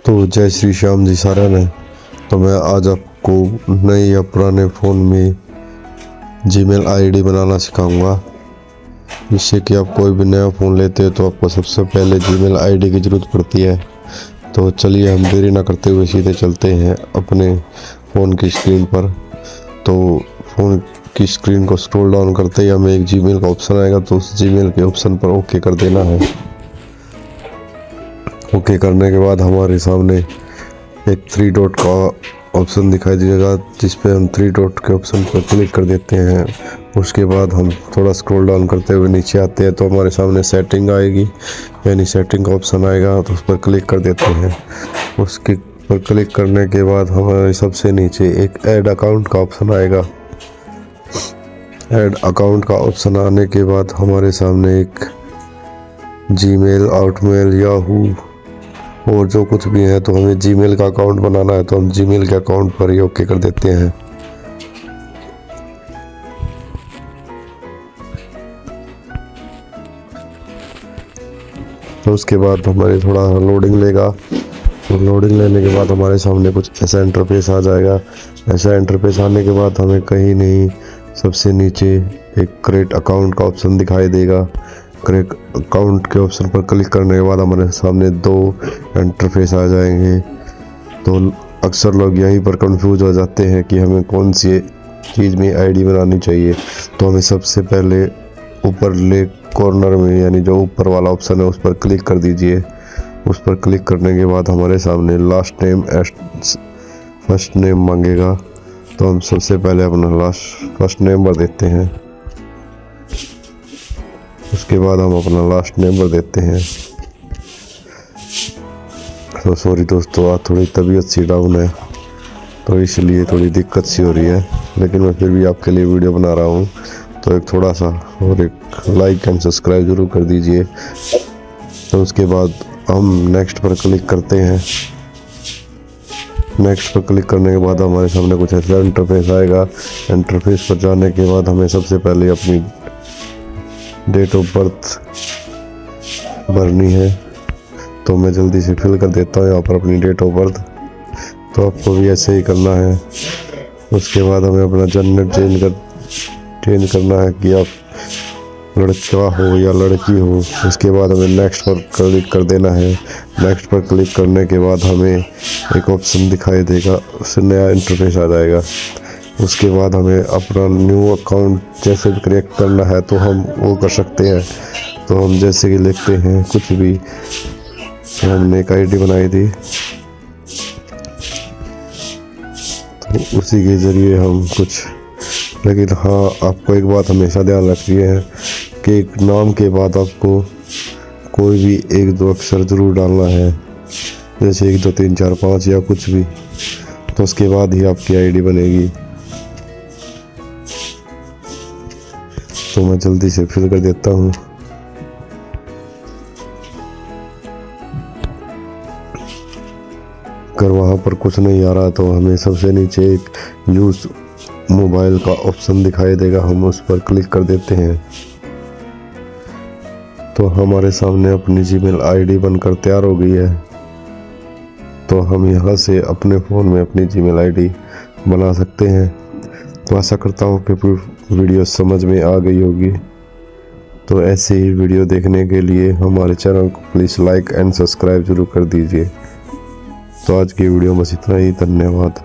तो जय श्री श्याम जी सारा ने। तो मैं आज आपको नए या पुराने फ़ोन में जीमेल आईडी बनाना सिखाऊंगा, जिससे कि आप कोई भी नया फ़ोन लेते हो तो आपको सबसे पहले जीमेल आईडी की ज़रूरत पड़ती है। तो चलिए हम देरी ना करते हुए सीधे चलते हैं अपने फ़ोन की स्क्रीन पर। तो फ़ोन की स्क्रीन को स्क्रॉल डाउन करते ही हमें एक जीमेल का ऑप्शन आएगा, तो उस जीमेल के ऑप्शन पर ओके कर देना है। ओके करने के बाद हमारे सामने एक 3 डॉट का ऑप्शन दिखाई देगा, जिस पे हम 3 डॉट के ऑप्शन पर क्लिक कर देते हैं। उसके बाद हम थोड़ा स्क्रॉल डाउन करते हुए नीचे आते हैं तो हमारे सामने सेटिंग आएगी, यानी सेटिंग का ऑप्शन आएगा, तो उस पर क्लिक कर देते हैं। उसके पर क्लिक करने के बाद हमारे सबसे नीचे एक ऐड अकाउंट का ऑप्शन आएगा। ऐड अकाउंट का ऑप्शन आने के बाद हमारे सामने एक जीमेल, आउटमेल, याहू और जो कुछ भी है, तो हमें जीमेल का अकाउंट बनाना है तो हम जीमेल के अकाउंट पर ही ओके कर देते हैं। तो उसके बाद हमारे थोड़ा लोडिंग लेगा, तो लोडिंग लेने के बाद हमारे सामने कुछ ऐसा इंटरफेस आ जाएगा। ऐसा इंटरफेस आने के बाद हमें कहीं नहीं सबसे नीचे एक क्रिएट अकाउंट का ऑप्शन दिखाई देगा। क्रिएट अकाउंट के ऑप्शन पर क्लिक करने के बाद हमारे सामने 2 इंटरफेस आ जाएंगे। तो अक्सर लोग यहीं पर कंफ्यूज हो जाते हैं कि हमें कौन सी चीज़ में आईडी बनानी चाहिए। तो हमें सबसे पहले ऊपर लेफ्ट कॉर्नर में, यानी जो ऊपर वाला ऑप्शन है, उस पर क्लिक कर दीजिए। उस पर क्लिक करने के बाद हमारे सामने लास्ट नेम फर्स्ट नेम मांगेगा, तो हम सबसे पहले अपना फर्स्ट नेम भर देते हैं। उसके बाद हम अपना लास्ट नेम भर देते हैं। तो सॉरी दोस्तों, आज थोड़ी तबीयत सी डाउन है, तो इसलिए थोड़ी दिक्कत सी हो रही है, लेकिन मैं फिर भी आपके लिए वीडियो बना रहा हूँ। तो एक थोड़ा सा और एक लाइक एंड सब्सक्राइब ज़रूर कर दीजिए। तो उसके बाद हम नेक्स्ट पर क्लिक करते हैं। नेक्स्ट पर क्लिक करने के बाद हमारे सामने कुछ ऐसा इंटरफेस आएगा। इंटरफेस पर जाने के बाद हमें सबसे पहले अपनी डेट ऑफ बर्थ भरनी है, तो मैं जल्दी से फिल कर देता हूँ यहाँ पर अपनी डेट ऑफ बर्थ। तो आपको भी ऐसे ही करना है। उसके बाद हमें अपना जेंडर चेंज करना है कि आप लड़का हो या लड़की हो। उसके बाद हमें नेक्स्ट पर क्लिक कर देना है। नेक्स्ट पर क्लिक करने के बाद हमें एक ऑप्शन दिखाई देगा, उससे नया इंटरफेस आ जाएगा। उसके बाद हमें अपना न्यू अकाउंट जैसे भी क्रिएट करना है तो हम वो कर सकते हैं। तो हम जैसे कि लिखते हैं कुछ भी, तो हमने एक आईडी बनाई थी, तो उसी के ज़रिए हम कुछ। लेकिन हाँ, आपको एक बात हमेशा ध्यान रखनी है कि एक नाम के बाद आपको कोई भी 1-2 अक्षर ज़रूर डालना है, जैसे 1 2 3 4 5 या कुछ भी। तो उसके बाद ही आपकी आईडी बनेगी। तो मैं जल्दी से फिल कर देता हूँ। अगर वहाँ पर कुछ नहीं आ रहा तो हमें सबसे नीचे एक यूज़ मोबाइल का ऑप्शन दिखाई देगा, हम उस पर क्लिक कर देते हैं। तो हमारे सामने अपनी जीमेल आईडी बनकर तैयार हो गई है। तो हम यहाँ से अपने फ़ोन में अपनी जीमेल आईडी बना सकते हैं। तो आशा करता हूँ कि वीडियो समझ में आ गई होगी। तो ऐसे ही वीडियो देखने के लिए हमारे चैनल को प्लीज़ लाइक एंड सब्सक्राइब ज़रूर कर दीजिए। तो आज की वीडियो बस इतना ही। धन्यवाद।